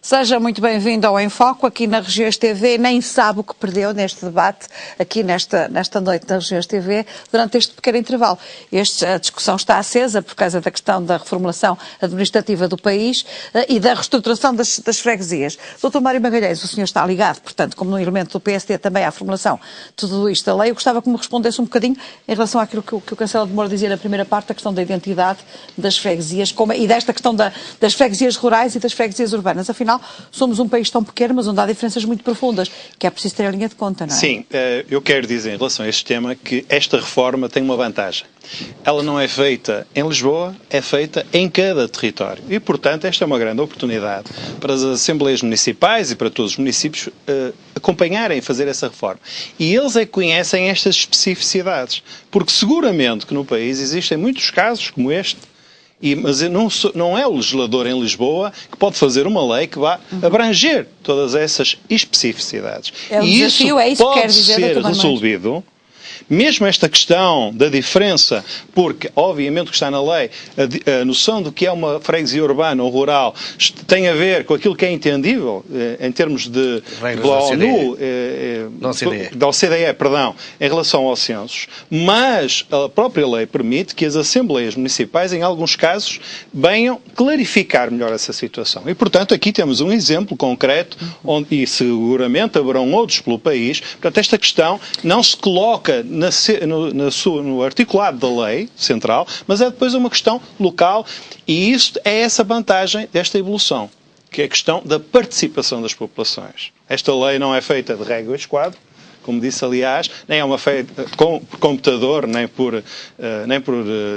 Seja muito bem-vindo ao Em Foco, aqui na Regiões TV. Nem sabe o que perdeu neste debate, aqui nesta noite da Regiões TV, durante este pequeno intervalo. A discussão está acesa por causa da questão da reformulação administrativa do país e da reestruturação das freguesias. Dr. Mário Magalhães, o senhor está ligado, portanto, como no elemento do PSD também à formulação de tudo isto da lei. Eu gostava que me respondesse um bocadinho em relação àquilo que o Cancelador de Moura dizia na primeira parte, a questão da identidade das freguesias e desta questão das freguesias rurais e das freguesias urbanas. Afinal, somos um país tão pequeno, mas onde há diferenças muito profundas, que é preciso ter a linha de conta, não é? Sim, eu quero dizer em relação a este tema que esta reforma tem uma vantagem. Ela não é feita em Lisboa, é feita em cada território. E, portanto, esta é uma grande oportunidade para as Assembleias Municipais e para todos os municípios acompanharem e fazer essa reforma. E eles é que conhecem estas especificidades. Porque seguramente que no país existem muitos casos como este, mas não é o legislador em Lisboa que pode fazer uma lei que vá abranger todas essas especificidades. E isso pode ser resolvido. Mesmo esta questão da diferença, porque obviamente que está na lei, a noção do que é uma freguesia urbana ou rural tem a ver com aquilo que é entendível em termos de da OCDE, perdão, em relação aos censos, mas a própria lei permite que as Assembleias Municipais, em alguns casos, venham clarificar melhor essa situação. E, portanto, aqui temos um exemplo concreto, e seguramente haverão outros pelo país. Portanto, esta questão não se coloca no articulado da lei central, mas é depois uma questão local, e isso é essa vantagem desta evolução, que é a questão da participação das populações. Esta lei não é feita de régua e esquadro, como disse, aliás, nem é uma feita por computador, nem por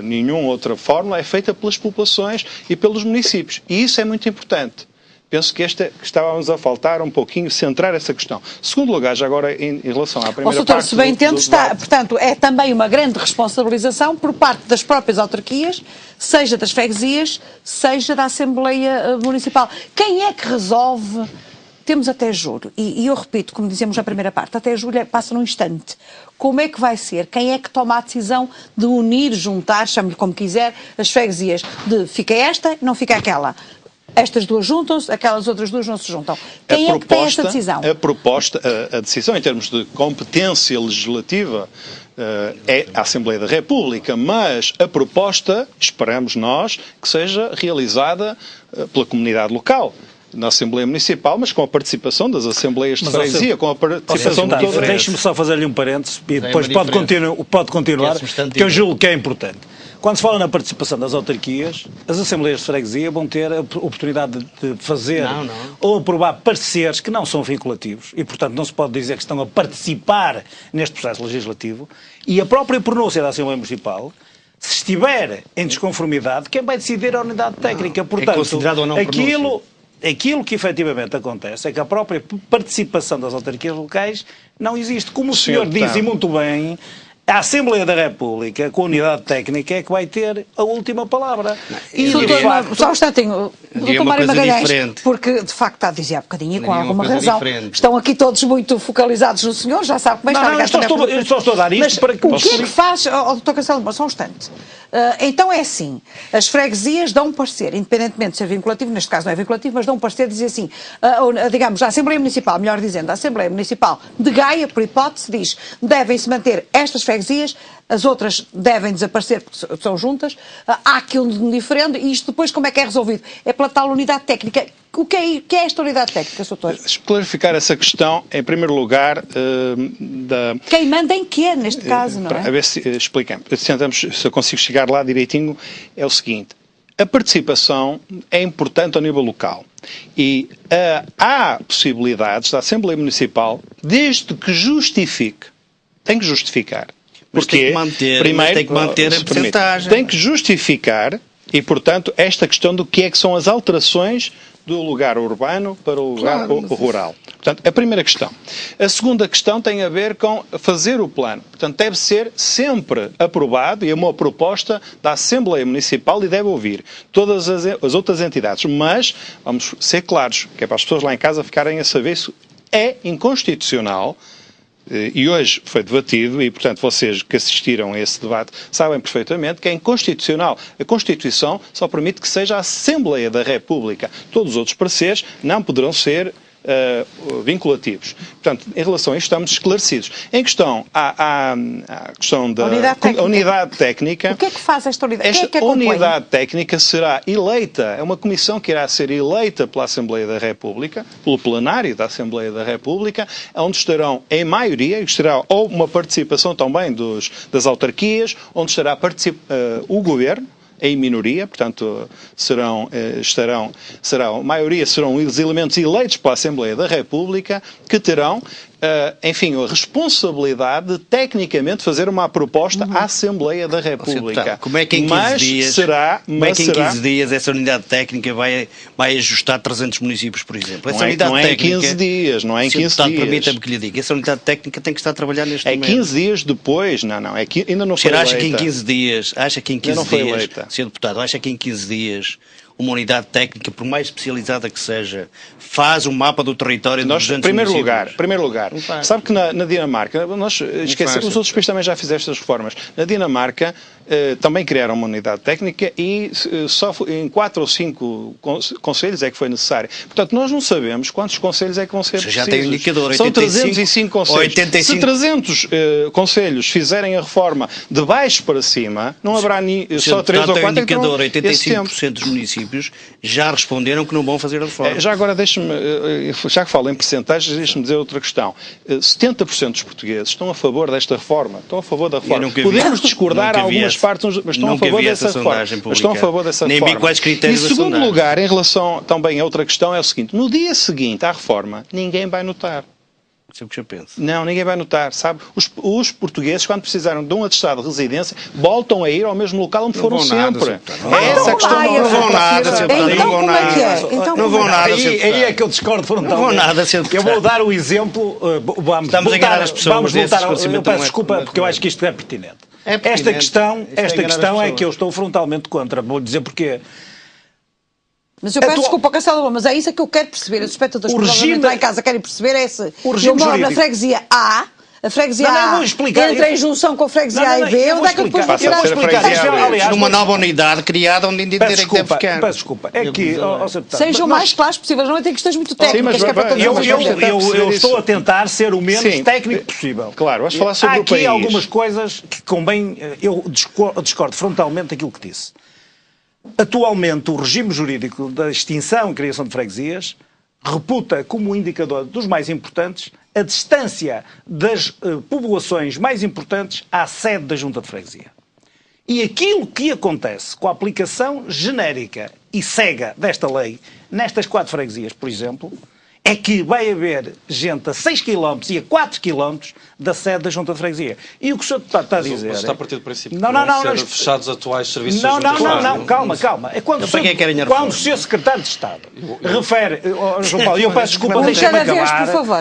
nenhuma outra fórmula, é feita pelas populações e pelos municípios. E isso é muito importante. Penso que estávamos a faltar um pouquinho centrar essa questão. Segundo lugar, já agora em relação à primeira parte... se bem entendo, portanto, é também uma grande responsabilização por parte das próprias autarquias, seja das freguesias, seja da Assembleia Municipal. Quem é que resolve? Temos até julho, e eu repito, como dizemos na primeira parte, até julho passa num instante. Como é que vai ser? Quem é que toma a decisão de unir, juntar, chame-lhe como quiser, as freguesias? De fica esta, não fica aquela. Estas duas juntam-se, aquelas outras duas não se juntam. Quem é que tem esta decisão? A decisão em termos de competência legislativa é a Assembleia da República, mas a proposta, esperamos nós, que seja realizada pela comunidade local, na Assembleia Municipal, mas com a participação das Assembleias de Freguesia, com a participação de todas. Deixe-me só fazer-lhe um parênteses e depois pode continuar, que eu julgo que é importante. Quando se fala na participação das autarquias, as Assembleias de Freguesia vão ter a oportunidade de fazer ou aprovar pareceres que não são vinculativos e, portanto, não se pode dizer que estão a participar neste processo legislativo, e a própria pronúncia da Assembleia Municipal, se estiver em desconformidade, quem vai decidir é a unidade técnica. Portanto, é considerado ou não aquilo que efetivamente acontece é que a própria participação das autarquias locais não existe. Como o senhor diz, e muito bem, a Assembleia da República, com a unidade técnica, é que vai ter a última palavra. Só um instantinho, Dr. Mário Magalhães, porque de facto está a dizer há bocadinho e com alguma razão. Estão aqui todos muito focalizados no senhor, já sabe como é que está. Eu só estou a dar isto para que... O que é que faz, Dr. Cancelador, só um instante. Então é assim, as freguesias dão um parecer, independentemente de ser vinculativo, neste caso não é vinculativo, mas dão um parecer de dizer assim, digamos, a Assembleia Municipal, melhor dizendo, a Assembleia Municipal de Gaia, por hipótese, diz, devem-se manter estas freguesias, as outras devem desaparecer porque são juntas, há aqui um diferente, e isto depois como é que é resolvido? É pela tal unidade técnica. O que é esta unidade técnica, Sr. Doutor? Clarificar essa questão, em primeiro lugar, Quem manda em quê, neste caso, não é? A ver se explicamos. Se eu consigo chegar lá direitinho, é o seguinte. A participação é importante ao nível local. E há possibilidades da Assembleia Municipal, desde que justifique, tem que justificar. Porque primeiro tem que manter a percentagem. Tem que justificar, e portanto, esta questão do que é que são as alterações do lugar urbano para o lugar rural. Portanto, a primeira questão. A segunda questão tem a ver com fazer o plano. Portanto, deve ser sempre aprovado e é uma proposta da Assembleia Municipal e deve ouvir todas as outras entidades. Mas, vamos ser claros, que é para as pessoas lá em casa ficarem a saber isso é inconstitucional. E hoje foi debatido, e portanto vocês que assistiram a esse debate sabem perfeitamente que é inconstitucional. A Constituição só permite que seja a Assembleia da República. Todos os outros pareceres não poderão ser vinculativos. Portanto, em relação a isto estamos esclarecidos. Em questão à questão da unidade técnica. O que é que faz esta unidade? Esta unidade técnica será eleita, é uma comissão que irá ser eleita pela Assembleia da República, pelo plenário da Assembleia da República, onde estarão em maioria, estará ou uma participação também das autarquias, onde estará o Governo, em minoria, portanto, a maioria serão os elementos eleitos pela Assembleia da República que terão, enfim, a responsabilidade de tecnicamente fazer uma proposta à Assembleia da República. Como é que em 15 dias, como é que em 15 dias essa unidade técnica vai ajustar 300 municípios, por exemplo? Essa não é em 15 dias, não é em 15 dias. Permita-me que lhe diga, essa unidade técnica tem que estar a trabalhar neste momento. 15 dias depois, ainda não foi eleita. Acha que em 15 dias, Sr. Deputado, acha que em 15 dias uma unidade técnica, por mais especializada que seja, faz um mapa do território dos 200 municípios? Primeiro lugar, sabe que na Dinamarca, os outros países também já fizeram estas reformas, na Dinamarca também criaram uma unidade técnica e só em 4 ou 5 conselhos é que foi necessário. Portanto, nós não sabemos quantos conselhos é que vão ser precisos. Já tem um indicador, 85, são 305 conselhos. 85. Se 300 conselhos fizerem a reforma de baixo para cima, não haverá só 3 ou 4 indicador, 85% dos municípios já responderam que não vão fazer a reforma. Já agora já que falo em percentagens, deixe-me dizer outra questão. 70% dos portugueses estão a favor desta reforma. Estão a favor da reforma. Podemos discordar algumas partes, mas estão a favor dessa reforma. Estão a favor dessa reforma. Nem vi quais critérios da sondagem. Em segundo lugar, em relação também a outra questão, é o seguinte. No dia seguinte à reforma, ninguém vai notar. Isso é o que eu penso. Não, ninguém vai notar, sabe? Os portugueses, quando precisaram de um atestado de residência, voltam a ir ao mesmo local onde foram sempre. Essa questão não vão nada, não vão nada. Aí é que eu discordo frontalmente. Não vão nada, eu vou dar o exemplo. Estamos a enganar as pessoas. Eu peço desculpa porque eu acho que isto é pertinente. Esta questão é que eu estou frontalmente contra. Vou dizer porquê. Mas eu peço desculpa, Castelo, mas é isso que eu quero perceber. Os espectadores que provavelmente lá em casa querem perceber é se eu moro na freguesia A, a freguesia A entra em junção com a freguesia A e B, onde é que eu depois vou tirar? Aliás, numa nova unidade criada onde ainda tem que ficar. Peço desculpa, é que... Sejam o mais claros possíveis, não tem questões muito técnicas. Eu estou a tentar ser o menos técnico possível. Claro, vamos falar sobre o país. Há aqui algumas coisas que convém... Eu discordo frontalmente daquilo que disse. Atualmente, o regime jurídico da extinção e criação de freguesias reputa como indicador dos mais importantes a distância das populações mais importantes à sede da Junta de Freguesia. E aquilo que acontece com a aplicação genérica e cega desta lei, nestas 4 freguesias, por exemplo, é que vai haver gente a 6 km e a 4 km da sede da Junta de Freguesia. E o que o Sr. Deputado está a dizer... Mas está a partir do princípio que vão ser fechados os atuais serviços da Junta de Freguesia. Não, calma. É quando o Sr. Secretário de Estado refere... João Paulo, eu peço desculpa,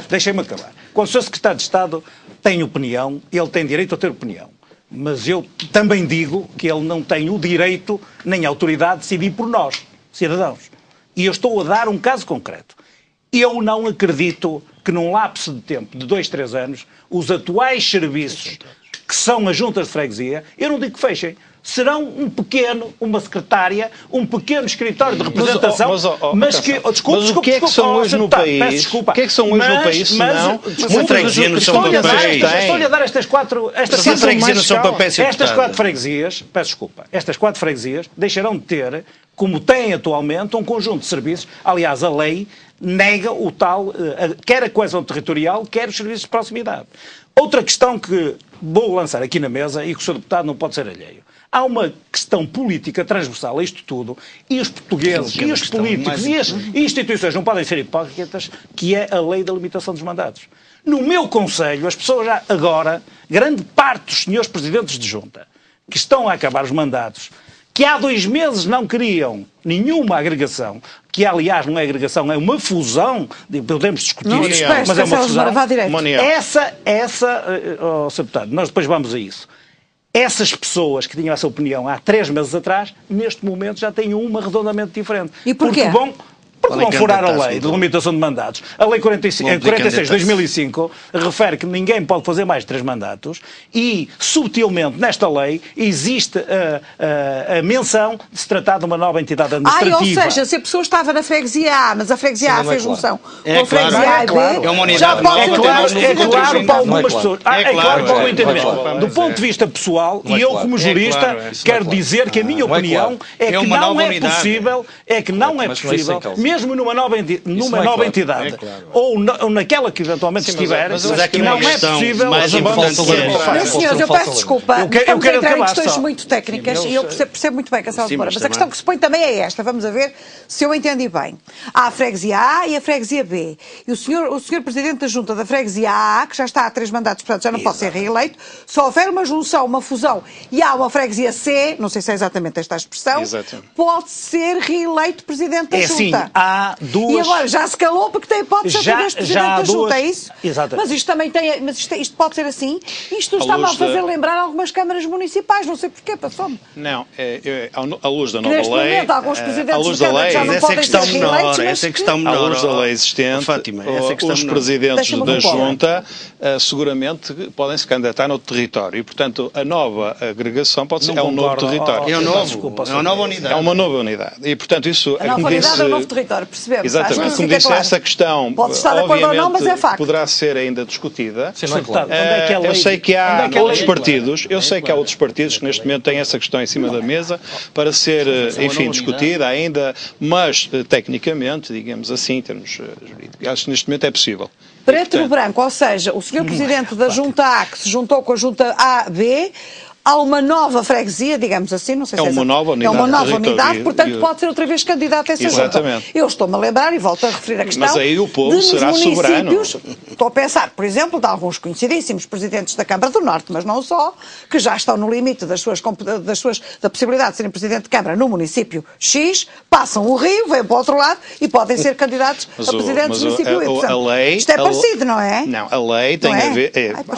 deixem-me acabar. Quando o Sr. Secretário de Estado tem opinião, ele tem direito a ter opinião. Mas eu também digo que ele não tem o direito nem a autoridade de decidir por nós, cidadãos. E eu estou a dar um caso concreto. Eu não acredito que num lapso de tempo de 2, 3 anos, os atuais serviços que são as juntas de freguesia, eu não digo que fechem, serão uma secretária, um pequeno escritório de representação, mas que... Mas o que é que são hoje no país? O que é que são hoje no país, senão... freguesias não são papéis. Estou-lhe a dar estas 4 freguesias, peço desculpa, estas 4 freguesias deixarão de ter, como têm atualmente, um conjunto de serviços. Aliás, a lei nega o tal, quer a coesão territorial, quer os serviços de proximidade. Outra questão que vou lançar aqui na mesa e que o Sr. Deputado não pode ser alheio. Há uma questão política transversal a isto tudo e os portugueses e os políticos e as instituições não podem ser hipócritas, que é a lei da limitação dos mandatos. No meu concelho, as pessoas já agora, grande parte dos senhores presidentes de junta, que estão a acabar os mandatos, que há 2 meses não queriam nenhuma agregação, que aliás não é agregação, é uma fusão, podemos discutir isso, mas é uma fusão. Sr. Deputado, nós depois vamos a isso. Essas pessoas que tinham essa opinião há 3 meses atrás, neste momento já têm uma redondamente diferente. E porquê? Porque vão furar a lei de limitação de mandatos. A lei 46 de 2005 refere que ninguém pode fazer mais de 3 mandatos e, subtilmente, nesta lei, existe a menção de se tratar de uma nova entidade administrativa. Ou seja, se a pessoa estava na freguesia A, mas a freguesia A fez junção com a freguesia A e B, já pode ser... É claro para algumas pessoas. É claro para o entendimento. Do ponto de vista pessoal, e eu como jurista, quero dizer que a minha opinião é que não é possível, mesmo numa nova entidade, ou naquela que eventualmente estiver, não é possível... Meus senhores, eu peço desculpa, estamos a entrar em questões muito técnicas e eu percebo muito bem que a sala demora, mas a questão que se põe também é esta, vamos a ver se eu entendi bem. Há a freguesia A e a freguesia B, e o senhor Presidente da Junta da freguesia A, que já está há 3 mandatos, portanto já não pode ser reeleito, se houver uma junção, uma fusão, e há uma freguesia C, não sei se é exatamente esta a expressão, pode ser reeleito Presidente da Junta. Sim, há duas... E agora já se calou porque tem hipótese de ser Presidente da Junta, é isso? Exatamente. Mas isto também tem... Mas isto pode ser assim? Isto está-me a fazer lembrar algumas câmaras municipais, não sei porquê, passou-me. Não, à luz da nova lei... Neste momento, alguns presidentes de câmara já não podem ser reeleitos, à luz da lei existente, os presidentes da Junta seguramente podem se candidatar no território e, portanto, a nova agregação pode ser um novo território. É uma nova unidade. É uma nova unidade. E, portanto, isso... A nova unidade é um novo território, percebemos. Exatamente. Como disse, essa questão, pode estar de acordo ou não, mas é facto. Poderá ser ainda discutida. Sim, não é claro. Eu sei que há outros partidos, que neste momento têm essa questão em cima da mesa para ser, enfim, discutida ainda, mas tecnicamente, digamos assim, em termos jurídicos, acho que neste momento é possível. Preto no branco, ou seja, o senhor Presidente da Junta A, que se juntou com a Junta A-B, há uma nova freguesia, digamos assim, não sei se é uma nova unidade. É uma nova unidade, portanto pode ser outra vez candidato a essa junta. Eu estou-me a lembrar e volto a referir a questão. Mas aí o povo será soberano. Estou a pensar, por exemplo, de alguns conhecidíssimos presidentes da Câmara do Norte, mas não só, que já estão no limite da possibilidade de serem presidente de Câmara no município X, passam o rio, vêm para o outro lado e podem ser candidatos a presidentes do município Y. Isto é parecido, não é? Não, a lei tem a ver...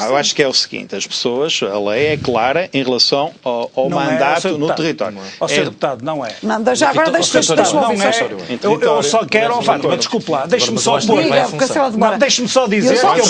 Eu acho que é o seguinte, a lei é clara em relação ao mandato no território. Ó, Sr. Deputado, não é. Não, já agora deixa-me Eu só quero, Fátima, desculpe lá, deixe-me só dizer que eu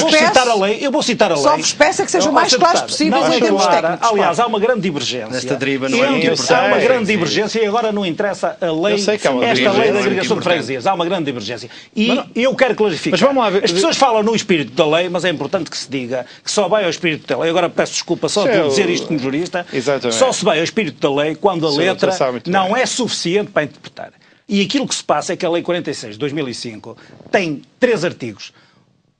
vou citar a lei. Só vos peço que sejam o mais claros possíveis em termos técnicos. Aliás, há uma grande divergência. Esta deriva não é Há uma grande divergência e agora não interessa a lei, esta lei da agregação de freguesias. Há uma grande divergência. E eu quero clarificar. Mas vamos lá ver. As pessoas falam no espírito da lei, mas é importante que se diga que só vai ao espírito da lei. Agora peço desculpa só de dizer isto como jurista. Só se vai ao espírito da lei quando a letra não é suficiente para interpretar. E aquilo que se passa é que a Lei 46 de 2005 tem 3 artigos.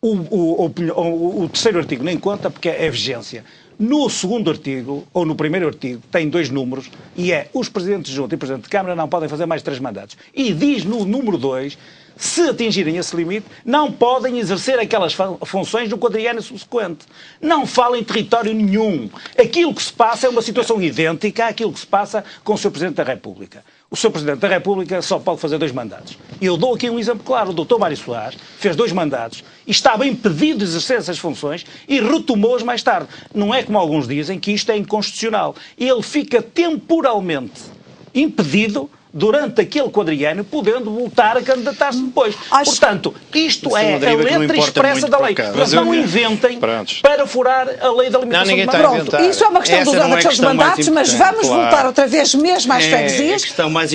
O terceiro artigo nem conta porque é vigência. No segundo artigo, ou no primeiro artigo, tem 2 números e é os presidentes de junta e o presidente de Câmara não podem fazer mais 3 mandatos. E diz no número 2, se atingirem esse limite, não podem exercer aquelas funções no quadriênio subsequente. Não fala em território nenhum. Aquilo que se passa é uma situação idêntica àquilo que se passa com o Sr. Presidente da República. O Sr. Presidente da República só pode fazer 2 mandatos. E eu dou aqui um exemplo claro. O Dr. Mário Soares fez 2 mandatos e estava impedido de exercer essas funções e retomou-as mais tarde. Não é como alguns dizem que isto é inconstitucional. Ele fica temporalmente impedido durante aquele quadriênio, podendo voltar a candidatar-se depois. Portanto, isto é a letra expressa da lei. Mas não inventem para furar a lei da limitação de mandatos. Pronto, isso é uma questão dos mandatos, mas vamos voltar outra vez mesmo às freguesias,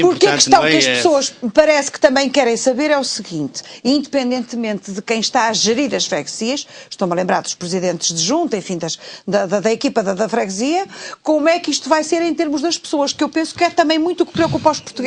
porque a questão que as pessoas parece que também querem saber é o seguinte, independentemente de quem está a gerir as freguesias, estou-me a lembrar dos presidentes de junta, enfim, da equipa da freguesia, como é que isto vai ser em termos das pessoas, que eu penso que é também muito o que preocupa os portugueses.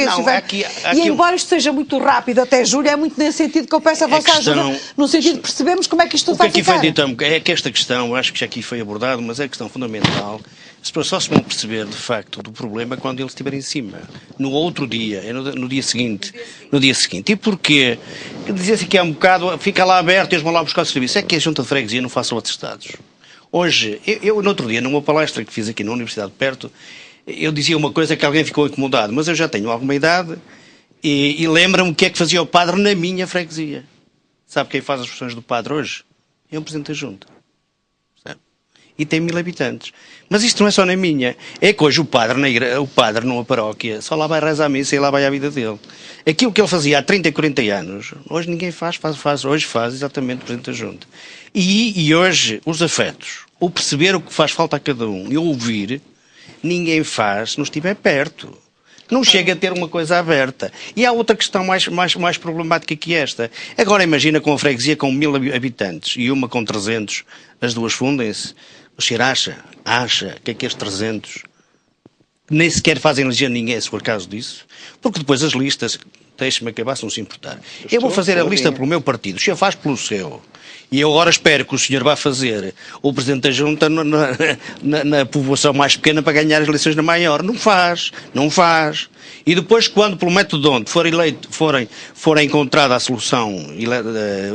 E embora isto seja muito rápido até julho, é muito nesse sentido que eu peço a vossa ajuda, no sentido de percebermos como é que isto vai ficar. O que aqui foi dito é que esta questão, acho que já aqui foi abordado, mas é a questão fundamental. As pessoas só se vão perceber, de facto, do problema quando ele estiver em cima. No outro dia, no dia seguinte. E porquê? Dizer-se que é um bocado, fica lá aberto e eles vão lá buscar o serviço. É que a junta de freguesia não faça atestados. Hoje, eu no outro dia, numa palestra que fiz aqui na Universidade de Perto, eu dizia uma coisa que alguém ficou incomodado, mas eu já tenho alguma idade e lembra-me o que é que fazia o padre na minha freguesia. Sabe quem faz as funções do padre hoje? É o Presidente da Junta. Sabe? e tem 1000 habitantes. Mas isto não é só na minha. É que hoje o padre numa paróquia só lá vai rezar a missa e lá vai a vida dele. Aquilo que ele fazia há 30 e 40 anos, hoje ninguém faz, hoje faz exatamente o Presidente da Junta. E hoje os afetos, o perceber o que faz falta a cada um e ouvir, ninguém faz se não estiver perto. Não chega a ter uma coisa aberta. E há outra questão mais problemática que esta. Agora imagina com a freguesia com 1000 habitantes e uma com 300, as duas fundem-se. O Cheiro acha que aqueles 300 nem sequer fazem eleger ninguém, se for caso disso, porque depois as listas, deixe-me acabar se não se importar. Eu vou fazer a lista pelo meu partido, o senhor faz pelo seu. E eu agora espero que o senhor vá fazer o Presidente da Junta na povoação mais pequena para ganhar as eleições na maior. Não faz. E depois, quando pelo método onde for encontrada a solução,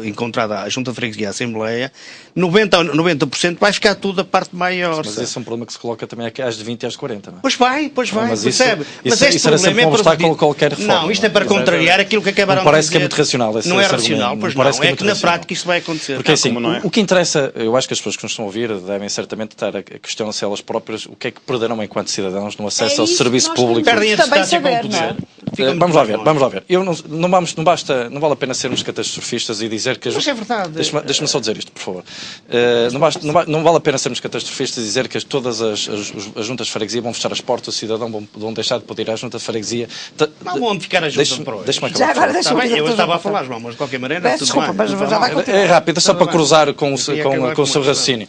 encontrada a Junta de Freguesia e a Assembleia, 90% vai ficar tudo a parte maior. Mas esse é um problema que se coloca também aqui às de 20 e às de 40, não é? Pois vai, mas percebe? Mas este problema é para obstáculo a qualquer reforma. Não, isto é para contrariar aquilo que acabaram de dizer. Parece que é muito racional. Não é racional, pois não. É que na prática isto vai acontecer. Porque assim, o que interessa, eu acho que as pessoas que nos estão a ouvir devem certamente estar a questionar-se elas próprias o que é que perderão enquanto cidadãos no acesso ao serviço público. Perdem a distância com o poder. Vamos lá ver. Não vale a pena sermos catastrofistas e dizer que... Mas é verdade. Deixa-me só dizer isto, por favor. Não vale a pena sermos catastrofistas e dizer que todas as juntas de freguesia vão fechar as portas, o cidadão vão deixar de poder ir à junta de freguesia. Não vão ficar a junta para hoje. Deixa-me acabar. Eu estava a falar, João, mas de qualquer maneira... Desculpa, mas já vai continuar. É rápido, só para cruzar com o seu raciocínio.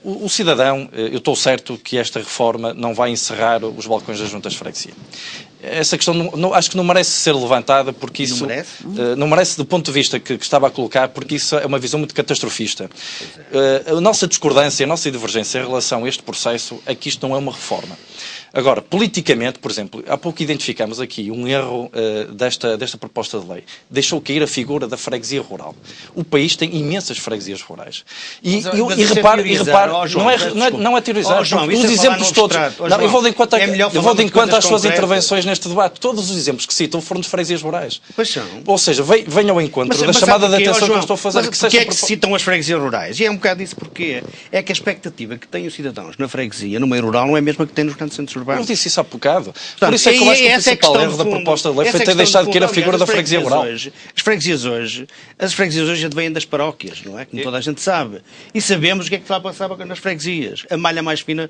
O cidadão, eu estou certo que esta reforma não vai encerrar os balcões das juntas de freguesia. Essa questão acho que não merece ser levantada porque isso... Não merece do ponto de vista que estava a colocar, porque isso é uma visão muito catastrofista. A nossa discordância, a nossa divergência em relação a este processo é que isto não é uma reforma. Agora, politicamente, por exemplo, há pouco identificamos aqui um erro desta proposta de lei. Deixou cair a figura da freguesia rural. O país tem imensas freguesias rurais. E repare, não é teorizar. Os exemplos todos... Eu vou de enquanto às suas intervenções neste debate. Todos os exemplos que citam foram de freguesias rurais. Pois são. Ou seja, venham ao encontro da chamada de atenção que eu estou a fazer. Mas porquê é que se citam as freguesias rurais? E é um bocado isso porque é que a expectativa que têm os cidadãos na freguesia, no meio rural, não é a mesma que têm nos grandes centros urbanos. Eu disse isso há bocado. Por isso é que eu acho que o principal erro da proposta de lei foi ter deixado de cair a figura da freguesia rural. As freguesias hoje advêm das paróquias, não é? Como toda a gente sabe. E sabemos o que é que está a passar nas freguesias. A malha mais fina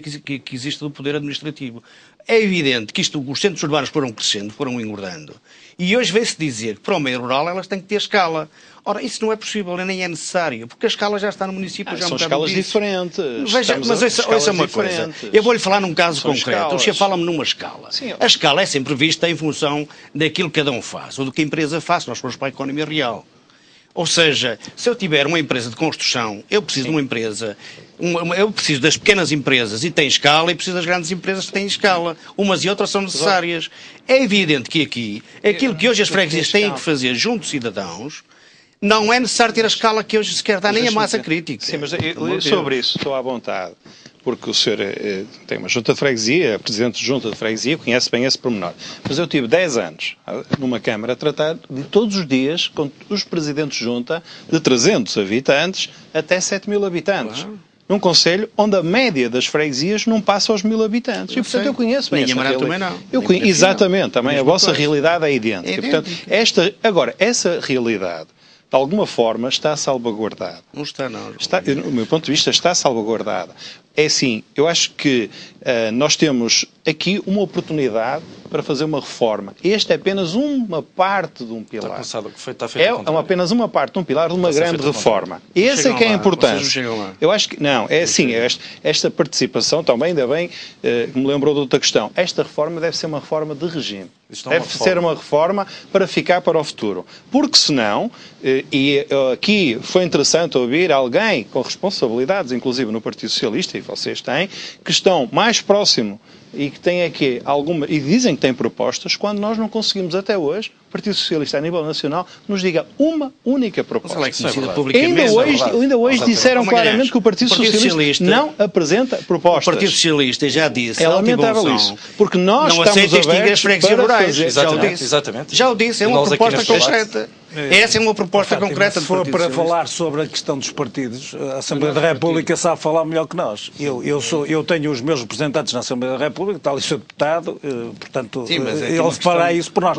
que existe do poder administrativo. É evidente que os centros urbanos foram crescendo, foram engordando. E hoje vem-se dizer que para o meio rural elas têm que ter escala. Ora, isso não é possível, nem é necessário, porque a escala já está no município. São escalas diferentes. Mas ouça uma coisa. Eu vou-lhe falar num caso concreto. O senhor fala-me numa escala. Sim, a escala é sempre vista em função daquilo que cada um faz, ou do que a empresa faz. Nós formos para a economia real. Ou seja, se eu tiver uma empresa de construção, eu preciso de uma empresa, eu preciso das pequenas empresas e tem escala, e preciso das grandes empresas que têm escala. Umas e outras são necessárias. É evidente que aqui, aquilo que hoje as freguesias têm que fazer junto de cidadãos, não é necessário ter a escala que hoje se quer dar, nem a massa crítica. Sim, mas sobre isso estou à vontade. Porque o senhor tem uma junta de freguesia, presidente de junta de freguesia, conhece bem esse pormenor. Mas eu tive 10 anos numa Câmara a tratar de todos os dias com os presidentes de junta de 300 habitantes até 7.000 habitantes. Claro. Num concelho onde a média das freguesias não passa aos 1.000 habitantes. E, portanto, eu conheço bem essa realidade. Também não. Exatamente, também a vossa realidade é idêntica. Portanto, essa realidade, de alguma forma, está salvaguardada. Não está, não. Do meu ponto de vista, está salvaguardada. É assim, eu acho que nós temos aqui uma oportunidade para fazer uma reforma. Este é apenas uma parte de um pilar. Apenas uma parte de um pilar de uma grande reforma. Esse é que é a importância. Eu acho que, não, é assim, esta participação também, ainda bem, me lembrou de outra questão. Esta reforma deve ser uma reforma de regime. Deve ser uma reforma para ficar para o futuro. Porque senão, e aqui foi interessante ouvir alguém com responsabilidades, inclusive no Partido Socialista, e vocês têm, que estão mais próximo e que têm aqui alguma, e dizem que têm propostas, quando nós não conseguimos até hoje, o Partido Socialista a nível nacional nos diga uma única proposta. Ainda hoje disseram claramente que o Partido Socialista não apresenta propostas. O Partido Socialista já disse, é lamentável isso, porque nós não estamos aceita extinguir as freguesias rurais. Exatamente. Já o disse, é uma proposta concreta. Essa é uma proposta concreta do Partido Socialista. Se for para falar sobre a questão dos partidos, a Assembleia da República sabe falar melhor que nós. Eu tenho os meus representantes na Assembleia da República, tal e sou deputado, portanto, ele fará isso por nós.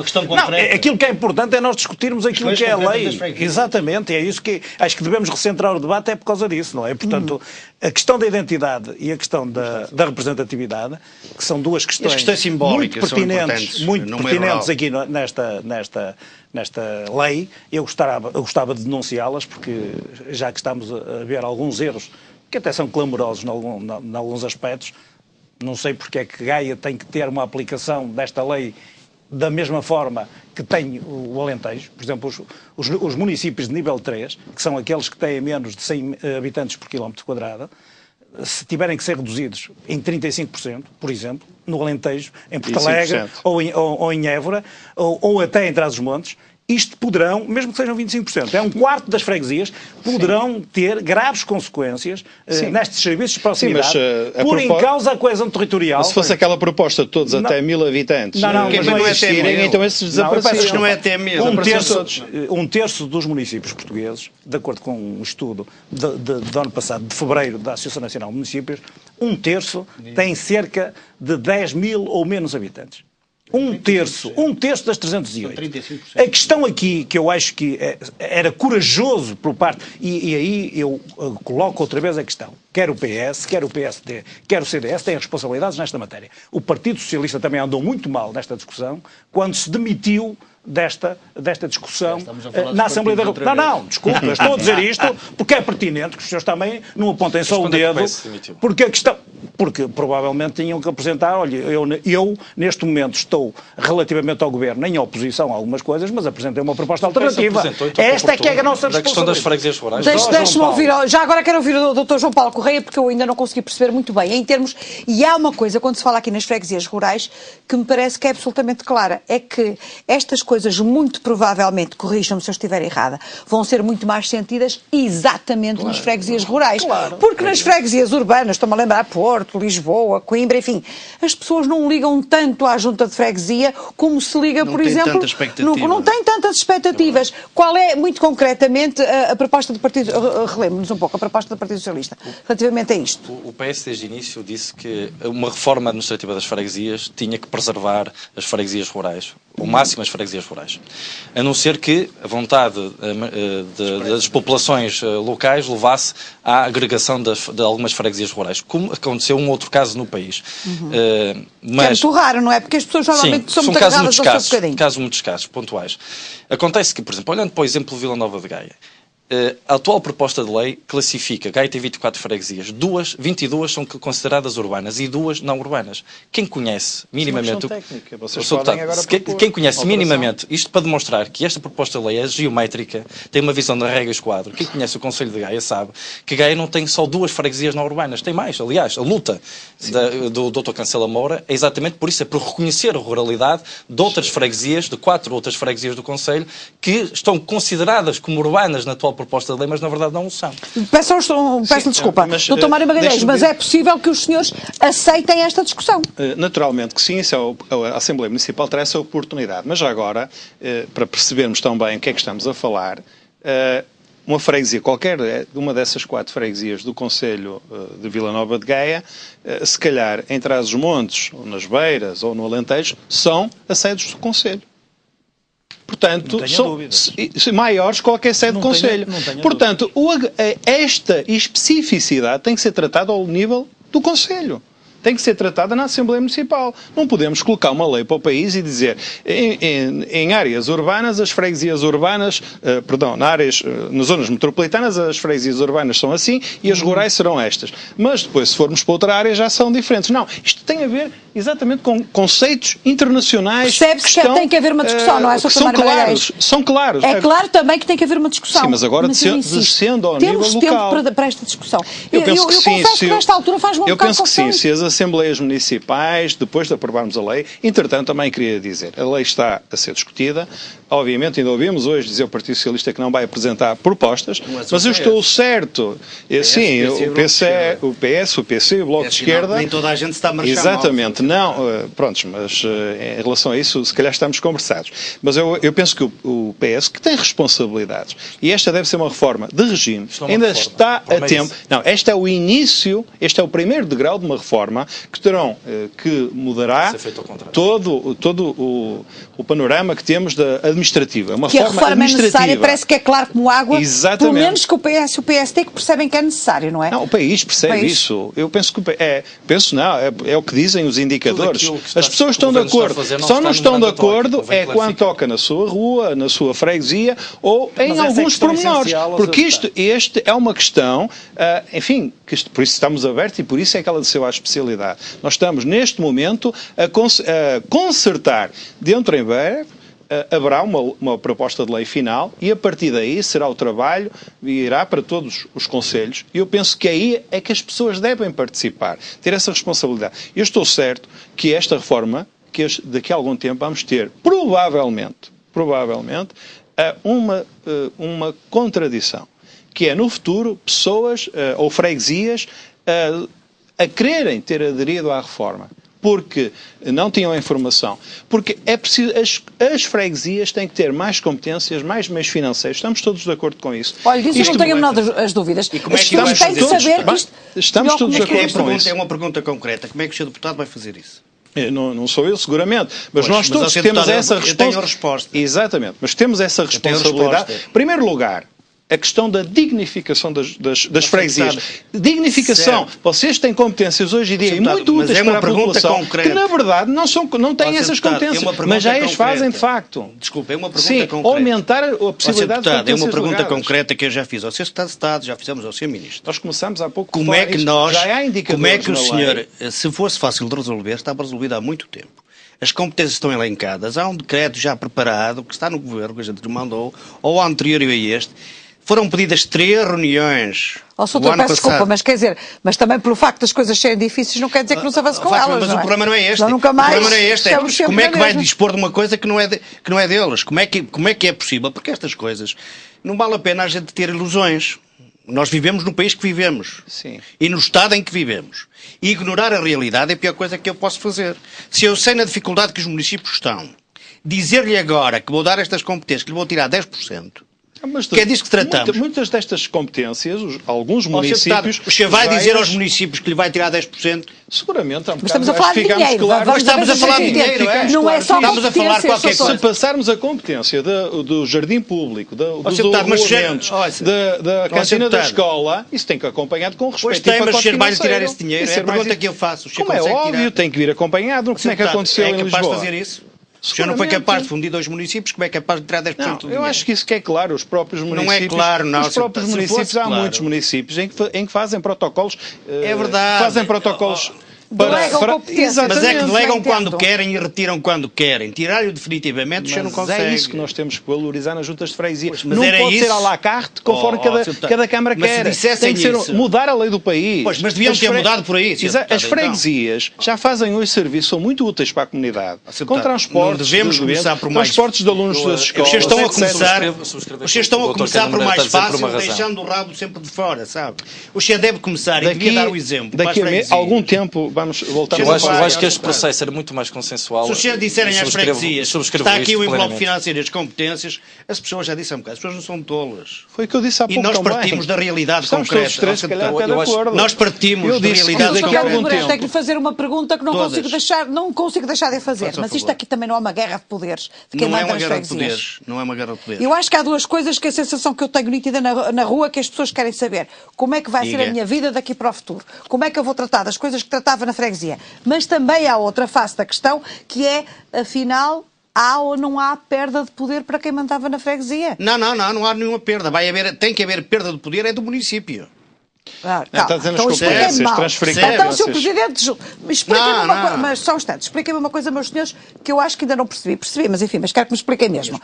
Aquilo que é importante é nós discutirmos aquilo que é a lei. Exatamente, é isso que acho que devemos recentrar o debate, é por causa disso, não é? Portanto, a questão da identidade e a questão da representatividade, que são duas questões muito pertinentes aqui nesta lei, eu gostava de denunciá-las, porque já que estamos a ver alguns erros, que até são clamorosos em alguns aspectos, não sei porque é que Gaia tem que ter uma aplicação desta lei da mesma forma que tem o Alentejo. Por exemplo, os municípios de nível 3, que são aqueles que têm menos de 100 habitantes por quilómetro quadrado, se tiverem que ser reduzidos em 35%, por exemplo, no Alentejo, em Porto Alegre, ou em Évora, ou até em Trás-os-Montes, isto poderão, mesmo que sejam 25%, é um quarto das freguesias, poderão ter graves consequências nestes serviços de proximidade, por em causa a coesão territorial. Mas se fosse aquela proposta de todos até 1000 habitantes, então esses desapareciam. Não é até 1000. Um terço dos municípios portugueses, de acordo com um estudo do ano passado, de fevereiro, da Associação Nacional de Municípios, um terço tem cerca de 10.000 ou menos habitantes. Um terço das 308. A questão aqui, que eu acho que era corajoso por parte, e aí eu coloco outra vez a questão, quer o PS, quer o PSD, quer o CDS, têm responsabilidades nesta matéria. O Partido Socialista também andou muito mal nesta discussão, quando se demitiu desta discussão na Assembleia da República. Não, desculpa, estou a dizer isto porque é pertinente que os senhores também não apontem só o dedo, porque provavelmente tinham que apresentar, olha, eu neste momento estou relativamente ao Governo em oposição a algumas coisas, mas apresentei uma proposta alternativa. Esta é que é a nossa responsabilidade. Da questão das freguesias rurais. Deixe-me ouvir, já agora quero ouvir o Dr. João Paulo Correia, porque eu ainda não consegui perceber muito bem, em termos, e há uma coisa, quando se fala aqui nas freguesias rurais, que me parece que é absolutamente clara, é que estas coisas, muito provavelmente, corrijam-me se eu estiver errada, vão ser muito mais sentidas exatamente nas freguesias rurais. Porque nas freguesias urbanas, estou-me a lembrar Porto, Lisboa, Coimbra, enfim, as pessoas não ligam tanto à junta de freguesia como se liga, por exemplo, não tem tantas expectativas. Qual é, muito concretamente, a proposta do Partido, relembro-nos um pouco, a proposta do Partido Socialista, relativamente a isto? O PS, desde o início, disse que uma reforma administrativa das freguesias tinha que preservar as freguesias rurais, o máximo as freguesias rurais. A não ser que a vontade das populações locais levasse à agregação de algumas freguesias rurais, como aconteceu um outro caso no país. Mas, que é muito raro, não é? Porque as pessoas normalmente são muito agarradas ao seu bocadinho. Casos muito escassos, pontuais. Acontece que, por exemplo, olhando para o exemplo de Vila Nova de Gaia, a atual proposta de lei classifica, Gaia tem 24 freguesias, 22 são consideradas urbanas e 2 não urbanas. Quem conhece minimamente... Quem conhece minimamente, isto para demonstrar que esta proposta de lei é geométrica, tem uma visão da regra esquadro, quem conhece o Conselho de Gaia sabe que Gaia não tem só 2 freguesias não urbanas, tem mais. Aliás, a luta do Dr. Cancela Moura é exatamente por isso, é por reconhecer a ruralidade de outras freguesias, de 4 outras freguesias do Conselho, que estão consideradas como urbanas na atual proposta de lei, mas na verdade não o são. Peço desculpa, Dr. Mário Magalhães, mas é possível que os senhores aceitem esta discussão? Naturalmente que sim, a Assembleia Municipal terá essa oportunidade, mas já agora, para percebermos tão bem o que é que estamos a falar, uma freguesia, qualquer uma dessas 4 freguesias do Conselho de Vila Nova de Gaia, se calhar em Trás-os-Montes, ou nas Beiras, ou no Alentejo, são as sedes do Conselho. Portanto, são maiores que qualquer sede de Conselho. Portanto, esta especificidade tem que ser tratada ao nível do Conselho. Tem que ser tratada na Assembleia Municipal. Não podemos colocar uma lei para o país e dizer em áreas urbanas, as freguesias urbanas, nas zonas metropolitanas, as freguesias urbanas são assim e as rurais serão estas. Mas depois, se formos para outra área, já são diferentes. Não, isto tem a ver exatamente com conceitos internacionais. Percebe-se que tem que haver uma discussão, não é? São claros. É claro também que tem que haver uma discussão. Sim, mas agora descendo ao nível local. Temos tempo para esta discussão. Eu penso que sim. Confesso que nesta altura faz-me um bocado de confusão. Se as Assembleias Municipais, depois de aprovarmos a lei, entretanto também queria dizer, a lei está a ser discutida, obviamente, ainda ouvimos hoje dizer o Partido Socialista que não vai apresentar propostas, mas eu estou certo. Sim, o PS, o PC, o Bloco de Esquerda... Nem toda a gente está a marchar exatamente, não. Prontos, mas em relação a isso, se calhar estamos conversados. Mas eu penso que o PS, que tem responsabilidades, e esta deve ser uma reforma de regime, ainda está a tempo... Não, este é o início, este é o primeiro degrau de uma reforma que mudará todo o panorama que temos da administrativa. Uma que a reforma é necessária, parece que é claro como água. Exatamente. Pelo menos que o PS e o PSD que percebem que é necessário, não é? Não, o país percebe isso. Eu penso que é o que dizem os indicadores. As pessoas estão de acordo. Só não estão de acordo quando toca na sua rua, na sua freguesia ou em alguns pormenores. Porque este é uma questão, enfim, por isso estamos abertos e por isso é que ela desceu à especialidade. Nós estamos neste momento a consertar dentro em breve. Haverá uma proposta de lei final e a partir daí será o trabalho e irá para todos os conselhos e eu penso que aí é que as pessoas devem participar, ter essa responsabilidade. Eu estou certo que esta reforma, que daqui a algum tempo vamos ter provavelmente uma contradição, que é no futuro pessoas ou freguesias a quererem ter aderido à reforma porque não tinham a informação. Porque é preciso, as freguesias têm que ter mais competências, mais meios financeiros. Estamos todos de acordo com isso. Olha, disso não tenho a menor das dúvidas. E como é que vai fazer isso? Saber que isto... Estamos todos de acordo com isso. É uma pergunta concreta. Como é que o Sr. Deputado vai fazer isso? Não sou eu, seguramente. Mas nós todos temos essa responsabilidade. Eu tenho a resposta. Exatamente. Mas temos essa responsabilidade. Em primeiro lugar, a questão da dignificação das freguesias. Dignificação. Certo. Vocês têm competências hoje em dia e muito úteis para a população concreta. Que, na verdade, não têm essas competências, mas já as fazem de facto. Desculpa, é uma pergunta concreta. Aumentar a possibilidade de competências. É uma pergunta concreta que eu já fiz ao Sr. Secretário de Estado, já fizemos ao Sr. Ministro. Nós começamos há pouco como é que nós, já há indicadores como é que o senhor, lei. Se fosse fácil de resolver, estava resolvido há muito tempo. As competências estão elencadas, há um decreto já preparado, que está no Governo, que a gente lhe mandou, ou anterior a este. Foram pedidas 3 reuniões. Soutor, peço desculpa, mas quer dizer, mas também pelo facto das coisas serem difíceis não quer dizer que não se avance com elas. Mas o problema não é este. Nunca mais. O problema não é este. Como é que vai dispor de uma coisa que não é deles? Como é que é possível? Porque estas coisas não vale a pena a gente ter ilusões. Nós vivemos no país que vivemos. Sim. E no estado em que vivemos. E ignorar a realidade é a pior coisa que eu posso fazer. Se eu sei na dificuldade que os municípios estão, dizer-lhe agora que vou dar estas competências, que lhe vou tirar 10%, que é disso que tratamos. Muitas destas competências, alguns municípios... O senhor vai dizer aos municípios que lhe vai tirar 10%? Seguramente. Mas estamos a falar de dinheiro. Mas estamos a falar de dinheiro, é? Não é só estamos a falar de qualquer coisa. Se passarmos a competência do jardim público, dos arruamentos, da cantina da escola, isso tem que acompanhado com respeito. Pois tem, mas o senhor vai lhe tirar esse dinheiro? É a pergunta que eu faço. Como é óbvio, tem que vir acompanhado. Como é que aconteceu em Lisboa? É capaz de fazer isso? O senhor não foi capaz de fundir 2 municípios, como é capaz de tirar 10% do dinheiro? Eu acho que isso que é claro, os próprios municípios... Não é claro, não. Os próprios municípios, há muitos municípios em que fazem protocolos... É verdade. Fazem protocolos... Exatamente. Mas é que delegam quando querem e retiram quando querem. Tirar-lhe definitivamente, o senhor não consegue. É isso que nós temos que valorizar nas juntas de freguesia. Mas não pode ser à la carte, conforme cada Câmara quer. Tem que ser mudar a lei do país. Pois, mas deviam ter mudado por aí. As freguesias já fazem hoje serviços, são muito úteis para a comunidade. Com transportes, devemos começar por mais... transportes de alunos das escolas. Vocês estão a começar por mais fácil, deixando o rabo sempre de fora, sabe? O senhor deve começar e devia dar o exemplo. Daqui a algum tempo vamos voltar a... Eu acho que este processo era muito mais consensual. Se os senhores disserem às freguesias, está aqui o envelope financeiro e as competências, as pessoas já disseram um bocado, as pessoas não são tolas. Foi o que eu disse há pouco também. E nós partimos da realidade concreta. Nós partimos da realidade concreta. Tenho que fazer uma pergunta que não consigo deixar de fazer. Mas isto aqui também não é uma guerra de poderes. Não é uma guerra de poderes. Não é uma guerra de poderes. Eu acho que há 2 coisas que a sensação que eu tenho nítida na rua que as pessoas querem saber. Como é que vai ser a minha vida daqui para o futuro? Como é que eu vou tratar das coisas que tratava na freguesia? Mas também há outra face da questão, que é, afinal, há ou não há perda de poder para quem mandava na freguesia? Não há nenhuma perda. Tem que haver perda de poder, é do município. Está dizendo as competências, transferir Então, Sr. Presidente, expliquem-me uma coisa, mas só um instante, expliquem-me uma coisa, meus senhores, que eu acho que ainda não percebi, mas enfim, quero que me expliquem mesmo.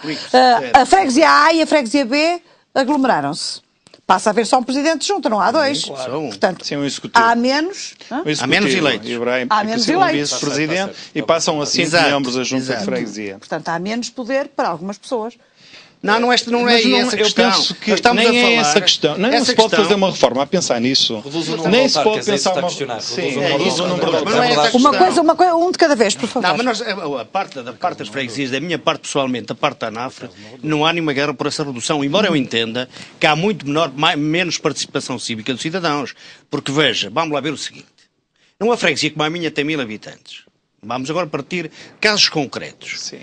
A freguesia A e a freguesia B aglomeraram-se. passa a haver só um presidente de junta, não há dois. Claro. Portanto, Sim, um executivo. há menos... Há menos eleitos. Há menos eleitos. Vice-presidente e passam a 5 membros da junta de freguesia. Portanto, há menos poder para algumas pessoas. Não é essa Eu questão. penso que nem é essa questão. Nem se pode fazer uma reforma a pensar nisso. Nem se pode pensar uma... Uma coisa, um de cada vez, por favor. Não, mas nós, a parte das freguesias, da minha parte pessoalmente, a parte da ANAFRE, não há nenhuma guerra por essa redução, embora eu entenda que há muito menos participação cívica dos cidadãos. Porque veja, vamos lá ver o seguinte. Numa freguesia como a minha tem 1000 habitantes. Vamos agora partir casos concretos. Sim.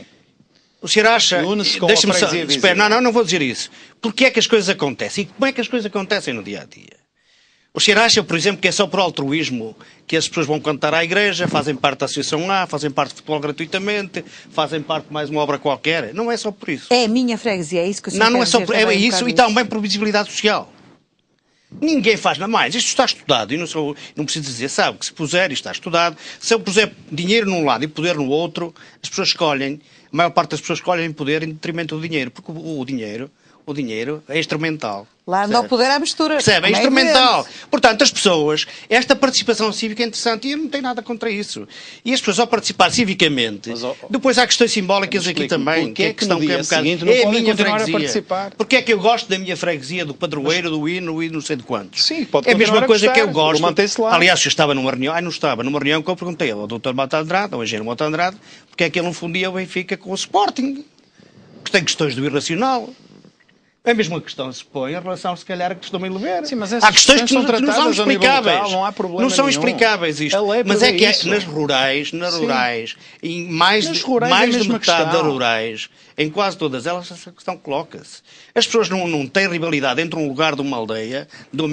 O senhor acha... Deixa-me só... Espera, não vou dizer isso. Porque é que as coisas acontecem? E como é que as coisas acontecem no dia-a-dia? O senhor acha, por exemplo, que é só por altruísmo que as pessoas vão cantar à igreja, fazem parte da Associação A, fazem parte de futebol gratuitamente, fazem parte de mais uma obra qualquer? Não é só por isso. É a minha freguesia, é isso que o senhor Não é só por... É isso e está também por visibilidade social. Ninguém faz nada mais. Isto está estudado. E não preciso dizer, sabe, que se puser, isto está estudado, se eu puser dinheiro num lado e poder no outro, as pessoas escolhem, a maior parte das pessoas escolhem poder em detrimento do dinheiro, porque o dinheiro é instrumental. Lá anda o poder à mistura. Percebe? É instrumental. Portanto, as pessoas, esta participação cívica é interessante e eu não tenho nada contra isso. E as pessoas, ao participar civicamente, depois há questões simbólicas aqui também, que é a questão que é um bocado... É a minha freguesia. Porque é que eu gosto da minha freguesia, do padroeiro, do hino e não sei de quantos. Sim, pode é a mesma coisa que eu gosto. Lá. Aliás, eu estava numa reunião, não estava, numa reunião que eu perguntei ao Dr. Mota Andrade, ao engenheiro Mota Andrade, porque é que ele não fundia o Benfica com o Sporting. Que tem questões do irracional. É a mesma questão se põe em relação, se calhar, a questão meio leveira. Sim, mas há questões que não são explicáveis. Local, não há problema não são nenhum. explicáveis isto. Mas é que nas rurais, e mais de metade das rurais, em quase todas elas, essa questão coloca-se. As pessoas não têm rivalidade entre um lugar de uma aldeia, da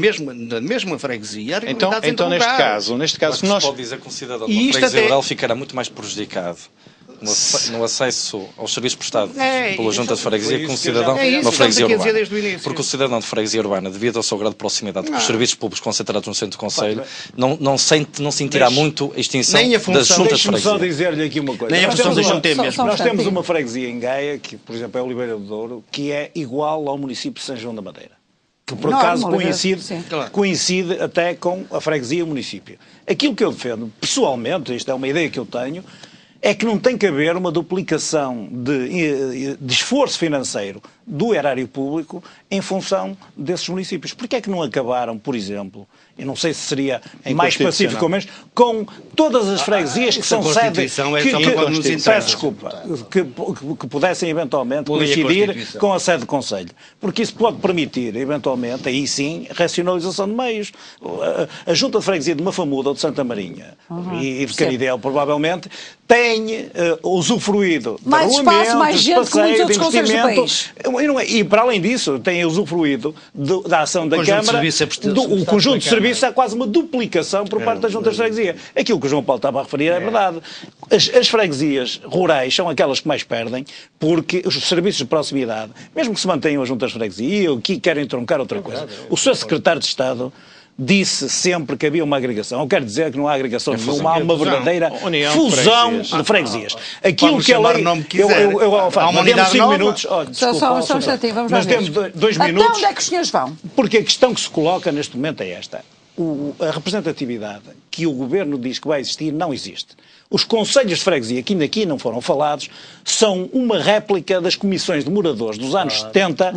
mesma freguesia. Então neste caso nós... pode dizer que um cidadão de uma freguesia rural ficará muito mais prejudicado no acesso aos serviços prestados pela Junta de Freguesia que um cidadão de uma freguesia urbana. Porque o cidadão de freguesia urbana, devido ao seu grado de proximidade com os serviços públicos concentrados no centro do concelho, não sentirá muito a extinção das juntas de freguesia. Deixe-me só dizer-lhe aqui uma coisa. Nem a função da junta é mesmo. Nós temos uma freguesia em Gaia, que por exemplo é Oliveira do Douro, que é igual ao município de São João da Madeira. Que por acaso coincide até com a freguesia e o município. Aquilo que eu defendo, pessoalmente, isto é uma ideia que eu tenho, é que não tem que haver uma duplicação de esforço financeiro do erário público em função desses municípios. Porquê é que não acabaram, por exemplo, eu não sei se seria mais pacífico ou menos, com todas as freguesias que são sede que pudessem eventualmente coincidir com a sede do Conselho. Porque isso pode permitir, eventualmente, aí sim, racionalização de meios. A Junta de Freguesia de Mafamuda ou de Santa Marinha e de Caridel, provavelmente, tem usufruído de mais espaço, mais gente, como os outros conselhos do país. E para além disso, tem usufruído da ação da Câmara, o conjunto de serviços é quase uma duplicação por parte da Junta de Freguesia. Aquilo que o João Paulo estava a referir é verdade. As freguesias rurais são aquelas que mais perdem, porque os serviços de proximidade, mesmo que se mantenham as Juntas de Freguesia, e eu aqui quero entroncar outra coisa, o Sr. Secretário de Estado disse sempre que havia uma agregação. Eu quero dizer que não há agregação nenhuma, há uma verdadeira fusão de freguesias. Aquilo que a lei... Há uma unidade 5 minutos. Só um instantinho, vamos lá ver. Nós temos 2 minutos. Então onde é que os senhores vão? Porque a questão que se coloca neste momento é esta. A representatividade que o Governo diz que vai existir não existe. Os conselhos de freguesia, que ainda aqui não foram falados, são uma réplica das comissões de moradores dos anos 70,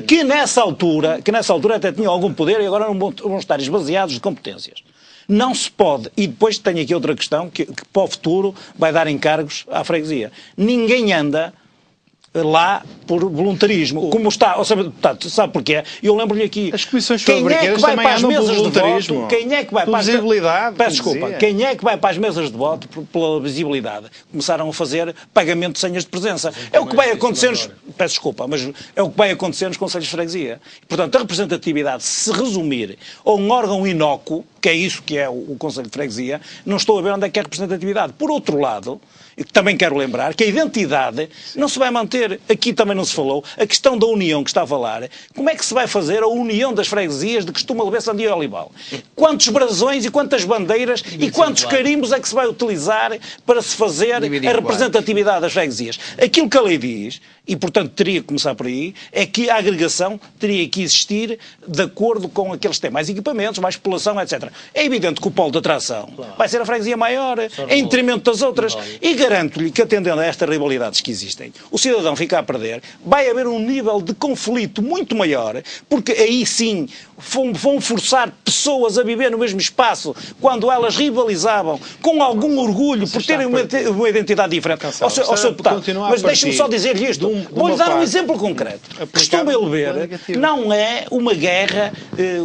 que nessa altura até tinham algum poder e agora não vão estar esvaziados de competências. Não se pode, e depois tenho aqui outra questão, que para o futuro vai dar encargos à freguesia. Ninguém anda lá por voluntarismo, como está, ou seja, sabe porquê? Eu lembro-lhe aqui, as comissões quem é que vai para as mesas de voto, quem é que vai para quem é que vai para as mesas de voto pela visibilidade? Começaram a fazer pagamento de senhas de presença. É o que vai acontecer mas é o que vai acontecer nos conselhos de freguesia. Portanto, a representatividade, se resumir a um órgão inócuo, que é isso que é o Conselho de Freguesia, não estou a ver onde é que é a representatividade. Por outro lado, e também quero lembrar que a identidade não se vai manter, aqui também não se falou, a questão da união que está a falar, como é que se vai fazer a união das freguesias de Costuma Lever, Sandia e Olival? Quantos brasões e quantas bandeiras e quantos carimbos é que se vai utilizar para se fazer a representatividade das freguesias? Aquilo que a lei diz, e portanto teria que começar por aí, é que a agregação teria que existir de acordo com aqueles que têm mais equipamentos, mais população, etc. É evidente que o polo de atração vai ser a freguesia maior, em detrimento das outras, e garanto-lhe que, atendendo a estas rivalidades que existem, o cidadão fica a perder, vai haver um nível de conflito muito maior, porque aí sim vão forçar pessoas a viver no mesmo espaço quando elas rivalizavam com algum orgulho por terem uma identidade diferente. Ao seu deputado, mas deixe-me só dizer-lhe isto. Vou-lhe dar um exemplo concreto. Costuma Lever não é uma guerra,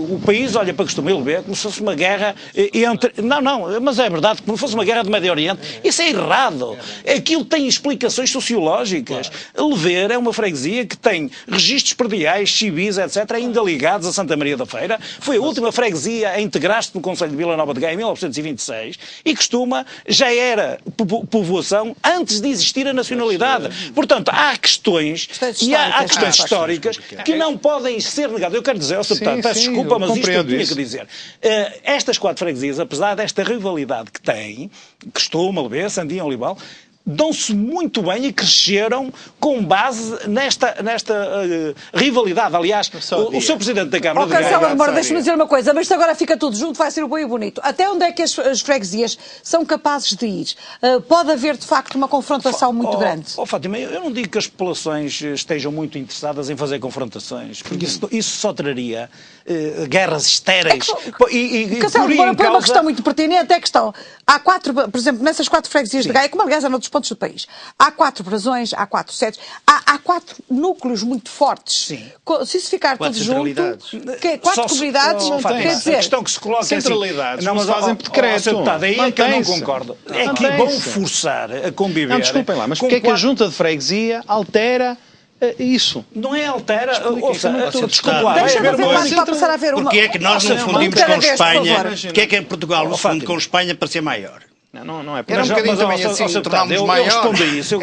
o país olha para Costuma Lever como se fosse uma guerra entre... Não, mas é verdade, como se fosse uma guerra do Médio Oriente. Isso é errado. Aquilo tem explicações sociológicas. Lever é uma freguesia que tem registros prediais, civis, etc., ainda ligados a Santa Maria da Feira. Foi a última freguesia a integrar-se no Conselho de Vila Nova de Gaia em 1926 e Costuma já era povoação antes de existir a nacionalidade. Portanto, há questões históricas que não podem ser negadas. Eu quero dizer, peço desculpa, mas isto eu tinha que dizer. Estas 4 freguesias, apesar desta rivalidade que têm, Costuma Lever, Sandia e Olival, dão-se muito bem e cresceram com base nesta rivalidade. Aliás, o seu Presidente da Câmara de Gaia... Deixa-me dizer uma coisa, mas isto agora fica tudo junto, vai ser bom e bonito. Até onde é que as freguesias são capazes de ir? Pode haver, de facto, uma confrontação muito grande? Fátima, eu não digo que as populações estejam muito interessadas em fazer confrontações, porque isso só traria guerras estéreis. Uma questão muito pertinente é a questão. Há 4, por exemplo, nessas 4 freguesias de Gaia, como aliás há noutros pontos do país, há 4 brasões, há 4 sedes, há 4 núcleos muito fortes. Sim. Se isso ficar tudo junto, 4 comunidades, quer dizer... A questão que se coloca centralidades não se fazem por decreto. Aí é que eu não concordo. É que vão forçar a conviver... Não, desculpem lá, mas porque é que a Junta de Freguesia altera isso? Não é altera... Desculpa lá. Porque é que nós não fundimos com Espanha? Porque é que Portugal não funde com Espanha para ser maior? Não é. Era um bocadinho também assim, tornámos maior. Eu respondo a isso. Eu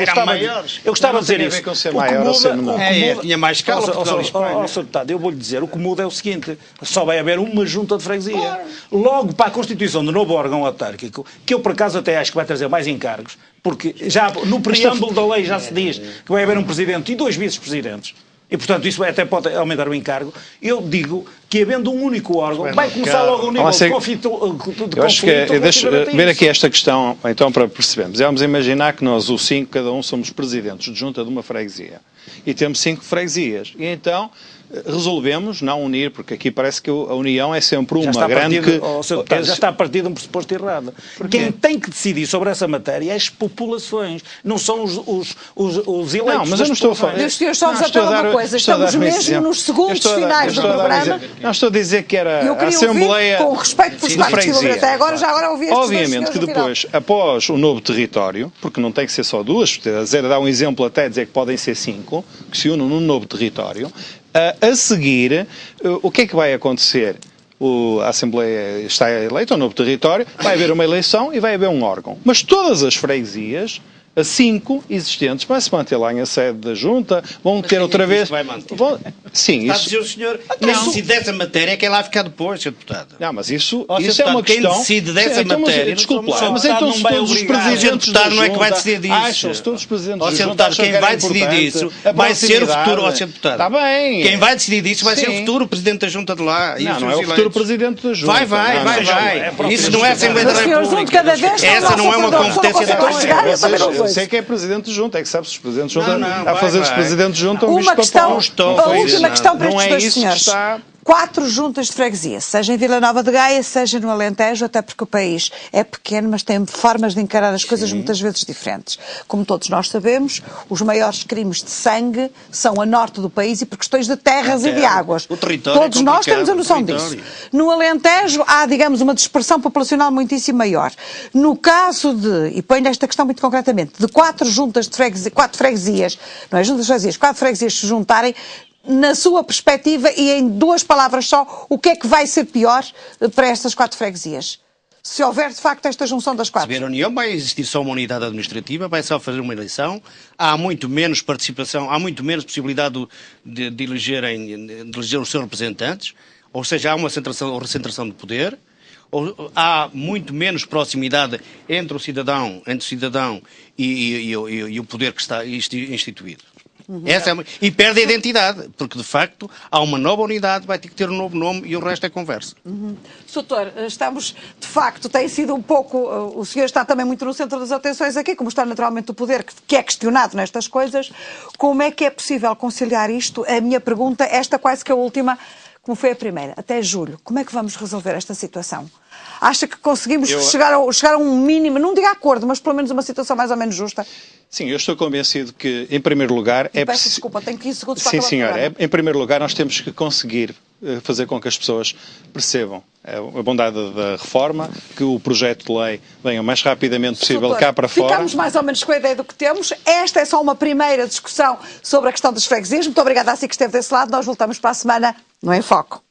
gostava de dizer isso. Com ser maior ou ser menor. Tinha mais escala Portugal e Espanha. Sr. Deputado, eu vou-lhe dizer, o que muda é o seguinte, só vai haver uma junta de freguesia. Claro. Logo para a constituição do novo órgão autárquico, que eu por acaso até acho que vai trazer mais encargos, porque já no preâmbulo da lei já se diz que vai haver um presidente e 2 vice-presidentes. E, portanto, isso até pode aumentar o encargo. Eu digo que, havendo um único órgão, vai começar logo um nível de conflito. Eu acho que deixa ver aqui esta questão, então, para percebermos. Vamos imaginar que nós, os 5, cada um somos presidentes de junta de uma freguesia. E temos 5 freguesias. E então resolvemos não unir, porque aqui parece que a união é sempre uma grande... Já está a partir de um pressuposto errado. Quem tem que decidir sobre essa matéria é as populações, não são os eleitos. Não, mas eu não estou a falar... Meus senhores, só vos apelar uma coisa, estamos mesmo nos segundos finais do programa. Não estou a dizer que era a Assembleia... Com respeito por parte até agora, já agora ouvi estes obviamente que depois, após o novo território, porque não tem que ser só 2, dar um exemplo até dizer que podem ser 5, que se unam num novo território. A seguir, o que é que vai acontecer? A Assembleia está eleita, um novo território, vai haver uma eleição e vai haver um órgão. Mas todas as freguesias, as 5 existentes, vai se manter lá em a sede da Junta, vão ter outra vez... Vai manter. Sim, está a dizer o senhor, quem decide dessa matéria é quem lá fica depois, Sr. Deputado. Não, mas isso é uma questão... Quem decide dessa matéria... Desculpe lá, mas então se todos os presidentes da Junta... não é que vai decidir disso. Acham-se todos os presidentes da Junta... Quem vai decidir disso vai ser o futuro, Sr. Deputado. Está bem. Quem vai decidir disso vai ser o futuro Presidente da Junta de lá. Não é o futuro Presidente da Junta. Vai. Isso não é Assembleia da República. Essa não é uma competência da Constituição. Eu sei que é Presidente de Junta, é que sabe se os Presidentes de Junta a fazer os Presidentes de Junta uma última questão para estes dois senhores. 4 juntas de freguesia, seja em Vila Nova de Gaia, seja no Alentejo, até porque o país é pequeno, mas tem formas de encarar as coisas muitas vezes diferentes. Como todos nós sabemos, os maiores crimes de sangue são a norte do país e por questões de terras e de águas. Todos nós temos a noção disso. No Alentejo há, digamos, uma dispersão populacional muitíssimo maior. No caso de, e ponho esta questão muito concretamente, de 4 juntas de freguesia, 4 freguesias, não é juntas de freguesias, 4 freguesias se juntarem, na sua perspectiva e em 2 palavras só, o que é que vai ser pior para estas 4 freguesias? Se houver, de facto, esta junção das 4. Se vier a União, vai existir só uma unidade administrativa, vai só fazer uma eleição, há muito menos participação, há muito menos possibilidade de eleger os seus representantes, ou seja, há uma recentração de poder, há muito menos proximidade entre o cidadão e o poder que está instituído. E perde a identidade, porque de facto há uma nova unidade, vai ter que ter um novo nome e o resto é conversa. Doutor, estamos, de facto, tem sido um pouco, o senhor está também muito no centro das atenções aqui, como está naturalmente o poder, que é questionado nestas coisas. Como é que é possível conciliar isto? A minha pergunta, esta quase que a última, como foi a primeira, até julho, como é que vamos resolver esta situação? Acha que conseguimos chegar a um mínimo, não digo acordo, mas pelo menos uma situação mais ou menos justa? Sim, eu estou convencido que, em primeiro lugar... Peço desculpa, tenho 15 segundos para Sim, acabar senhora. Em primeiro lugar, nós temos que conseguir fazer com que as pessoas percebam a bondade da reforma, que o projeto de lei venha o mais rapidamente possível cá para fora. Ficamos mais ou menos com a ideia do que temos. Esta é só uma primeira discussão sobre a questão das freguesias. Muito obrigada a si que esteve desse lado. Nós voltamos para a semana no Em Foco.